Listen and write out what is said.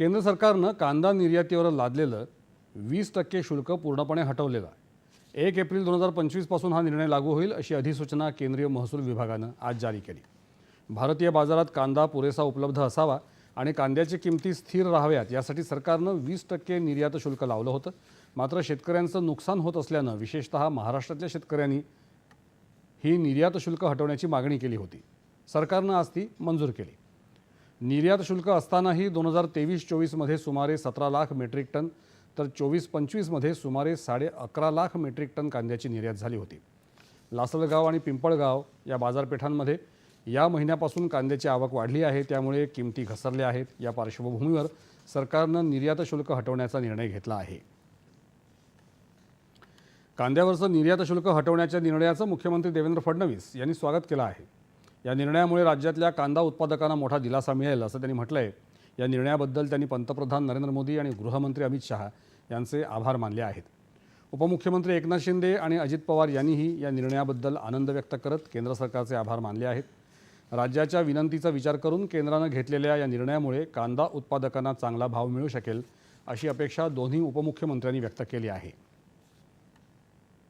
केंद्र सरकारनं कांदा निर्यातीवर लादलेलं 20% शुल्क पूर्णपणे हटवलेलं आहे। 1 एप्रिल 2025 पासून हा निर्णय लागू होईल अशी अधिसूचना केंद्रीय महसूल विभागानं आज जारी केली। भारतीय बाजारात कांदा पुरेसा उपलब्ध असावा आणि कांद्याच्या किमती स्थिर राहाव्यात यासाठी सरकारनं 20% निर्यात शुल्क लावलं होतं। मात्र शेतकऱ्यांचं नुकसान होत असल्यानं विशेषतः महाराष्ट्रातल्या शेतकऱ्यांनी ही निर्यात शुल्क हटवण्याची मागणी केली होती। सरकारनं आज ती मंजूर केली। निर्यात शुल्क असतानाही 2023-24 मध्ये सुमारे 17 लाख मेट्रिक टन तर 24-25 मध्ये सुमारे 11.5 लाख मेट्रिक टन कांद्याची निर्यात झाली होती। लासलगाव आणि पिंपळगाव या बाजारपेठांमध्ये या महिन्यापासून कांद्याची आवक वाढली आहे, त्यामुळे किमती घसरल्या आहेत। या पार्श्वभूमीवर सरकारनं निर्यात शुल्क हटवण्याचा निर्णय घेतला आहे। कांद्यावरचं निर्यात शुल्क हटवण्याच्या निर्णयाचं मुख्यमंत्री देवेंद्र फडणवीस यांनी स्वागत केलं आहे। या निर्णयामुळे राज्यातल्या कांदा उत्पादकांना मोठा दिलासा मिळेल असं त्यांनी म्हटलंय। या निर्णयाबद्दल त्यांनी पंतप्रधान नरेंद्र मोदी आणि गृहमंत्री अमित शहा यांचे आभार मानले आहेत। उपमुख्यमंत्री एकनाथ शिंदे आणि अजित पवार यांनीही या निर्णयाबद्दल आनंद व्यक्त करत केंद्र सरकारचे आभार मानले आहेत। राज्याच्या विनंतीचा विचार करून केंद्रानं घेतलेल्या या निर्णयामुळे कांदा उत्पादकांना चांगला भाव मिळू शकेल अशी अपेक्षा दोन्ही उपमुख्यमंत्र्यांनी व्यक्त केली आहे।